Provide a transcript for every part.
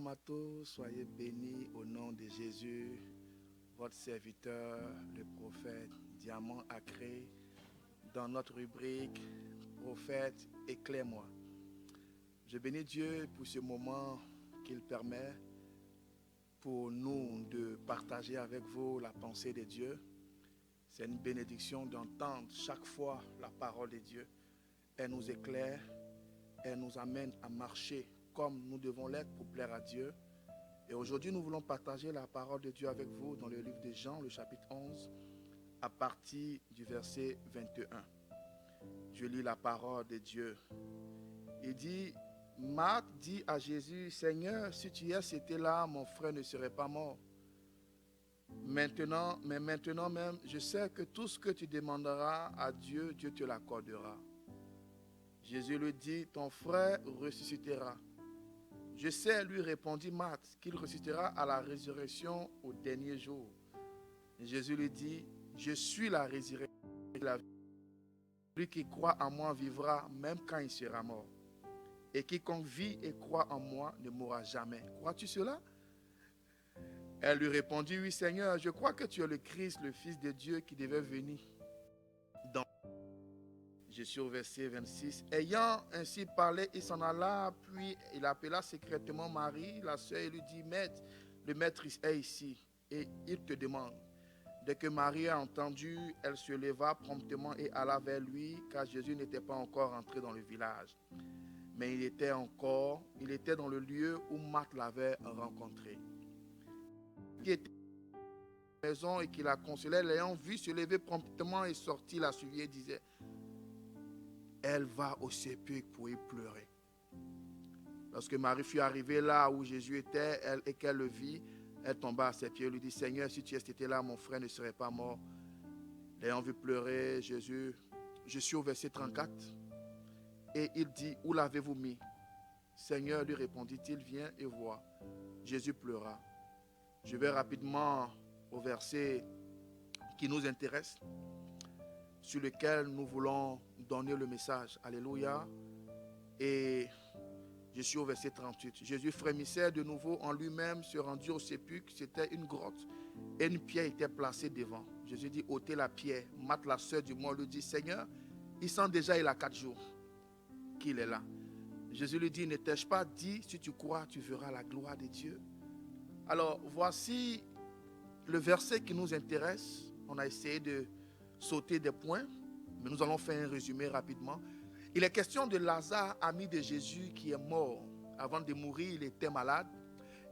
Shalom à tous, soyez bénis au nom de Jésus, votre serviteur, le prophète Diamant Acré, dans notre rubrique Prophète, éclaire-moi. Je bénis Dieu pour ce moment qu'il permet pour nous de partager avec vous la pensée de Dieu. C'est une bénédiction d'entendre chaque fois la parole de Dieu. Elle nous éclaire, elle nous amène à marcher comme nous devons l'être pour plaire à Dieu. Et aujourd'hui, nous voulons partager la parole de Dieu avec vous dans le livre de Jean, le chapitre 11, à partir du verset 21. Je lis la parole de Dieu. Il dit, Marthe dit à Jésus, Seigneur, si tu étais là, mon frère ne serait pas mort. Maintenant même, je sais que tout ce que tu demanderas à Dieu, Dieu te l'accordera. Jésus lui dit, ton frère ressuscitera. Je sais, lui répondit Marthe, qu'il ressuscitera à la résurrection au dernier jour. Et Jésus lui dit, je suis la résurrection et la vie. Celui qui croit en moi vivra même quand il sera mort. Et quiconque vit et croit en moi ne mourra jamais. Crois-tu cela? Elle lui répondit, oui Seigneur, je crois que tu es le Christ, le Fils de Dieu qui devait venir. Je suis au verset 26. Ayant ainsi parlé, il s'en alla, puis il appela secrètement Marie, la sœur, et lui dit, Maître, le Maître est ici, et il te demande. Dès que Marie a entendu, elle se leva promptement et alla vers lui, car Jésus n'était pas encore entré dans le village. Mais il était dans le lieu où Marthe l'avait rencontré. Qui était à la maison et qui la consolait, l'ayant vu se lever promptement et sortir, la suivit et disait, elle va au sépulcre pour y pleurer. Lorsque Marie fut arrivée là où Jésus était et qu'elle le vit, elle tomba à ses pieds et lui dit, Seigneur, si tu étais là, mon frère ne serait pas mort. L'ayant vu pleurer, Jésus, je suis au verset 34, et il dit, où l'avez-vous mis? Seigneur, lui répondit-il, viens et vois. Jésus pleura. Je vais rapidement au verset qui nous intéresse, sur lequel nous voulons donner le message. Alléluia. Et je suis au verset 38. Jésus frémissait de nouveau en lui-même, se rendit au sépulcre. C'était une grotte et une pierre était placée devant. Jésus dit, ôtez la pierre. Marthe, la sœur du mort, lui dit, Seigneur, il sent déjà, il a 4 jours qu'il est là. Jésus lui dit, ne t'ai-je pas dit, si tu crois, tu verras la gloire de Dieu. Alors, voici le verset qui nous intéresse. On a essayé de sauter des points, mais nous allons faire un résumé rapidement. Il est question de Lazare, ami de Jésus, qui est mort. Avant de mourir, il était malade.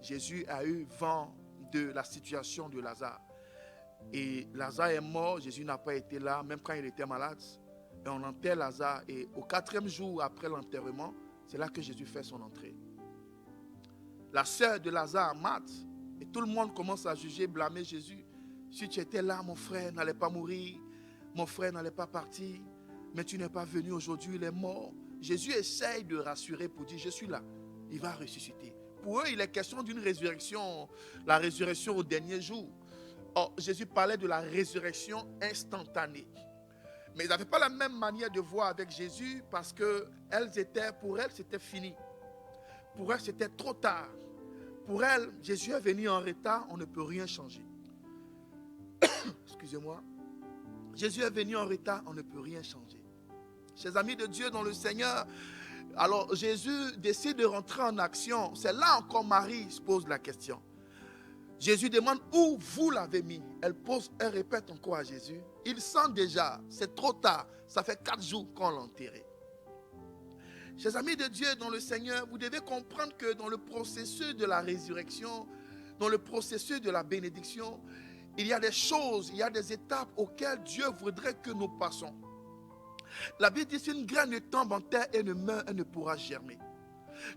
Jésus a eu vent de la situation de Lazare. Et Lazare est mort, Jésus n'a pas été là, même quand il était malade. Et on enterre Lazare. Et au 4e jour après l'enterrement, c'est là que Jésus fait son entrée. La sœur de Lazare, Marthe, et tout le monde commence à juger, blâmer Jésus. Si tu étais là, mon frère n'allait pas mourir. Mon frère n'allait pas partir. Mais tu n'es pas venu aujourd'hui, il est mort. Jésus essaye de rassurer pour dire, je suis là. Il va ressusciter. Pour eux, il est question d'une résurrection. La résurrection au dernier jour. Or, Jésus parlait de la résurrection instantanée. Mais ils n'avaient pas la même manière de voir avec Jésus parce que pour elles, c'était fini. Pour elles, c'était trop tard. Pour elles, Jésus est venu en retard, on ne peut rien changer. Excusez-moi. Jésus est venu en retard, on ne peut rien changer. Chers amis de Dieu dans le Seigneur, alors Jésus décide de rentrer en action. C'est là encore Marie se pose la question. Jésus demande où vous l'avez mis. Elle répète encore à Jésus. Il sent déjà, c'est trop tard. Ça fait 4 jours qu'on l'a enterré. Chers amis de Dieu dans le Seigneur, vous devez comprendre que dans le processus de la résurrection, dans le processus de la bénédiction, il y a des choses, il y a des étapes auxquelles Dieu voudrait que nous passons. La Bible dit, si une graine tombe en terre et ne meurt, elle ne pourra germer.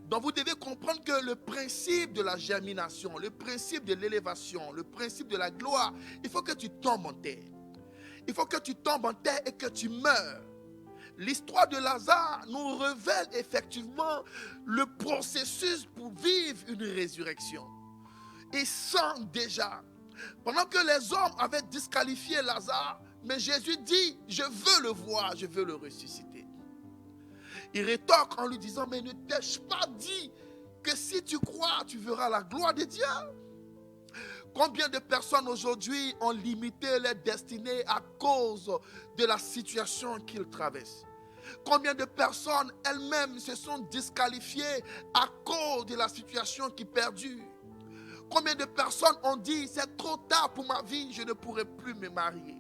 Donc vous devez comprendre que le principe de la germination, le principe de l'élévation, le principe de la gloire, il faut que tu tombes en terre. Il faut que tu tombes en terre et que tu meurs. L'histoire de Lazare nous révèle effectivement le processus pour vivre une résurrection. Il sent déjà. Pendant que les hommes avaient disqualifié Lazare, mais Jésus dit, je veux le voir, je veux le ressusciter. Il rétorque en lui disant, mais ne t'ai-je pas dit que si tu crois, tu verras la gloire de Dieu. Combien de personnes aujourd'hui ont limité leur destinée à cause de la situation qu'ils traversent? Combien de personnes elles-mêmes se sont disqualifiées à cause de la situation qui perdure? Combien de personnes ont dit, c'est trop tard pour ma vie, je ne pourrai plus me marier.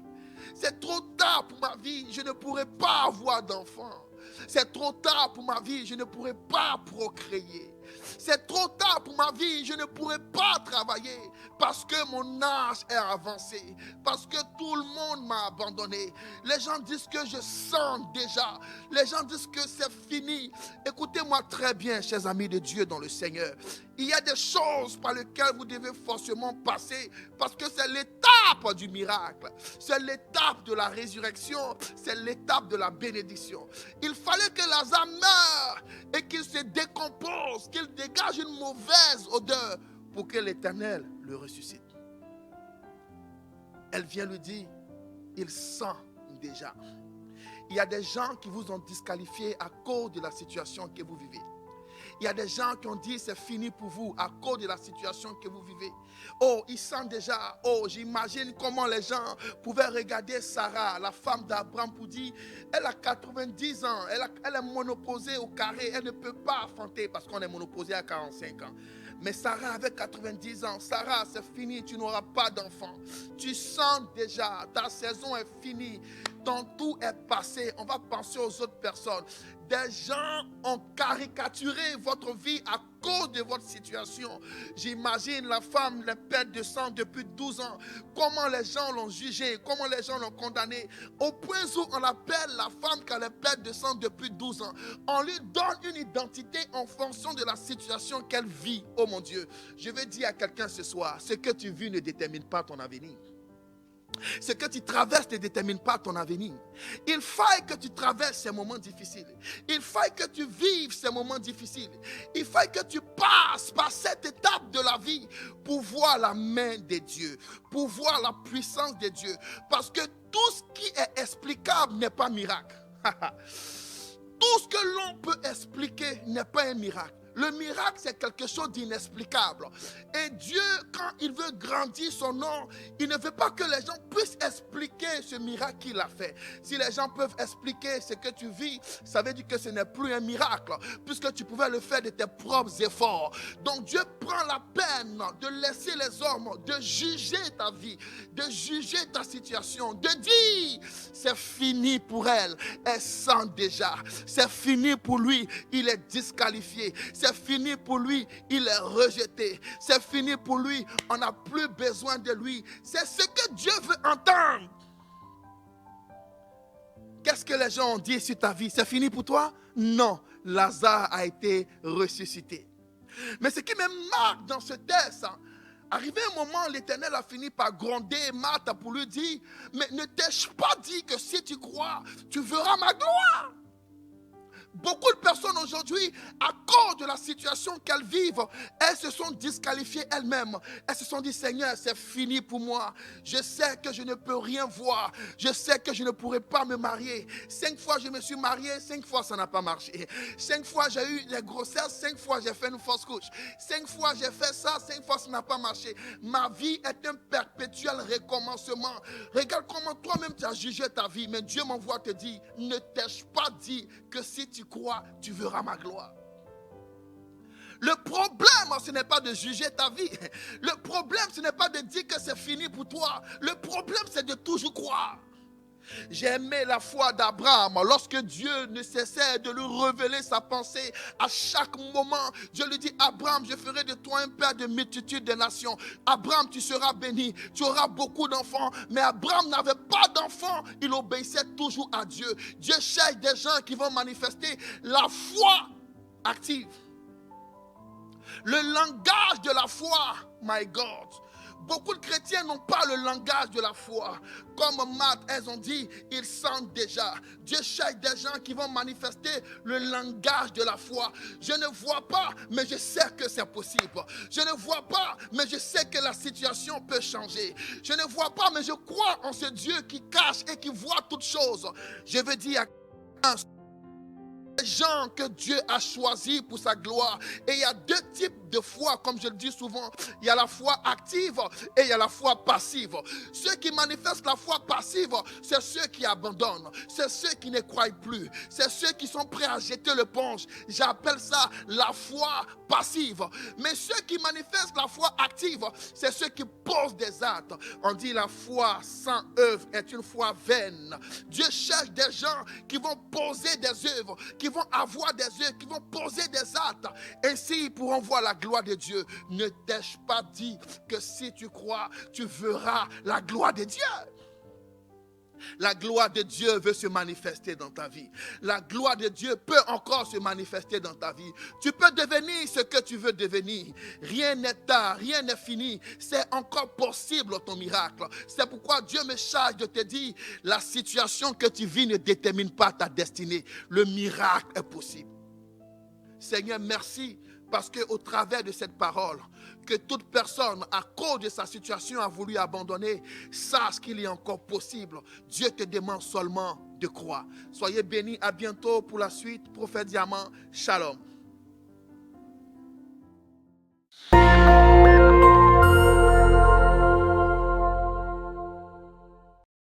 C'est trop tard pour ma vie, je ne pourrai pas avoir d'enfants. C'est trop tard pour ma vie, je ne pourrai pas procréer. C'est trop tard pour ma vie, je ne pourrai pas travailler parce que mon âge est avancé, parce que tout le monde m'a abandonné. Les gens disent que je sens déjà, les gens disent que c'est fini. Écoutez-moi très bien, chers amis de Dieu dans le Seigneur. Il y a des choses par lesquelles vous devez forcément passer parce que c'est l'étape du miracle, c'est l'étape de la résurrection, c'est l'étape de la bénédiction. Il fallait que Lazare meure et qu'il se décompose, qu'il dégage une mauvaise odeur pour que l'Éternel le ressuscite. Elle vient lui dire, il sent déjà. Il y a des gens qui vous ont disqualifié à cause de la situation que vous vivez. Il y a des gens qui ont dit c'est fini pour vous à cause de la situation que vous vivez. Oh, ils sentent déjà. Oh, j'imagine comment les gens pouvaient regarder Sarah, la femme d'Abraham, pour dire elle a 90 ans, elle est monoposée au carré, elle ne peut pas affronter parce qu'on est monoposé à 45 ans. Mais Sarah avait 90 ans. Sarah, c'est fini, tu n'auras pas d'enfant. Tu sens déjà, ta saison est finie. Ton tout est passé. On va penser aux autres personnes. Des gens ont caricaturé votre vie à cause de votre situation. J'imagine la femme, les perte de sang depuis 12 ans. Comment les gens l'ont jugée, comment les gens l'ont condamnée. Au point où on appelle la femme qui a les pertes de sang depuis 12 ans. On lui donne une identité en fonction de la situation qu'elle vit. Oh mon Dieu, je vais dire à quelqu'un ce soir, ce que tu vis ne détermine pas ton avenir. Ce que tu traverses ne détermine pas ton avenir. Il faille que tu traverses ces moments difficiles. Il faille que tu vives ces moments difficiles. Il faille que tu passes par cette étape de la vie pour voir la main de Dieu, pour voir la puissance de Dieu. Parce que tout ce qui est explicable n'est pas miracle. Tout ce que l'on peut expliquer n'est pas un miracle. Le miracle, c'est quelque chose d'inexplicable. Et Dieu, quand il veut grandir son nom, il ne veut pas que les gens puissent expliquer ce miracle qu'il a fait. Si les gens peuvent expliquer ce que tu vis, ça veut dire que ce n'est plus un miracle, puisque tu pouvais le faire de tes propres efforts. Donc Dieu prend la peine de laisser les hommes, de juger ta vie, de juger ta situation, de dire, c'est fini pour elle, elle sent déjà. C'est fini pour lui, il est disqualifié. C'est fini pour lui, il est rejeté. C'est fini pour lui, on n'a plus besoin de lui. C'est ce que Dieu veut entendre. Qu'est-ce que les gens ont dit sur ta vie? C'est fini pour toi? Non, Lazare a été ressuscité. Mais ce qui me marque dans ce texte, arrivé un moment, l'Éternel a fini par gronder Marthe pour lui dire, mais ne t'ai-je pas dit que si tu crois, tu verras ma gloire? Beaucoup de personnes aujourd'hui, à cause de la situation qu'elles vivent, elles se sont disqualifiées elles-mêmes. Elles se sont dit, Seigneur, c'est fini pour moi. Je sais que je ne peux rien voir. Je sais que je ne pourrai pas me marier. 5 fois, je me suis marié, 5 fois, ça n'a pas marché. 5 fois, j'ai eu les grossesses, 5 fois, j'ai fait une fausse couche. 5 fois, j'ai fait ça, 5 fois, ça n'a pas marché. Ma vie est un perpétuel recommencement. Regarde comment toi-même tu as jugé ta vie, mais Dieu m'envoie te dire, ne t'ai-je pas dit que si tu crois, tu verras ma gloire. Le problème, ce n'est pas de juger ta vie. Le problème, ce n'est pas de dire que c'est fini pour toi. Le problème, c'est de toujours croire. J'ai aimé la foi d'Abraham. Lorsque Dieu ne cessait de lui révéler sa pensée, à chaque moment, Dieu lui dit, Abraham, je ferai de toi un père de multitude de nations. Abraham, tu seras béni, tu auras beaucoup d'enfants. Mais Abraham n'avait pas d'enfants, il obéissait toujours à Dieu. Dieu cherche des gens qui vont manifester la foi active. Le langage de la foi, my God. Beaucoup de chrétiens n'ont pas le langage de la foi. Comme Marthe, elles ont dit, ils sentent déjà. Dieu cherche des gens qui vont manifester le langage de la foi. Je ne vois pas, mais je sais que c'est possible. Je ne vois pas, mais je sais que la situation peut changer. Je ne vois pas, mais je crois en ce Dieu qui cache et qui voit toutes choses. Je veux dire à des gens que Dieu a choisis pour sa gloire. Et il y a deux types de foi, comme je le dis souvent. Il y a la foi active et il y a la foi passive. Ceux qui manifestent la foi passive, c'est ceux qui abandonnent, c'est ceux qui ne croient plus, c'est ceux qui sont prêts à jeter l'éponge. J'appelle ça la foi passive. Mais ceux qui manifestent la foi active, c'est ceux qui posent des actes. On dit la foi sans œuvre est une foi vaine. Dieu cherche des gens qui vont poser des œuvres, qui vont avoir des œuvres, qui vont poser des actes. Ainsi, ils pourront voir la gloire de Dieu. Ne t'ai-je pas dit que si tu crois, tu verras la gloire de Dieu? La gloire de Dieu veut se manifester dans ta vie. La gloire de Dieu peut encore se manifester dans ta vie. Tu peux devenir ce que tu veux devenir. Rien n'est tard, rien n'est fini. C'est encore possible ton miracle. C'est pourquoi Dieu me charge de te dire, la situation que tu vis ne détermine pas ta destinée. Le miracle est possible. Seigneur, merci. Parce qu'au travers de cette parole, que toute personne, à cause de sa situation, a voulu abandonner, sache qu'il est encore possible. Dieu te demande seulement de croire. Soyez bénis, à bientôt pour la suite. Prophète Diamant, shalom.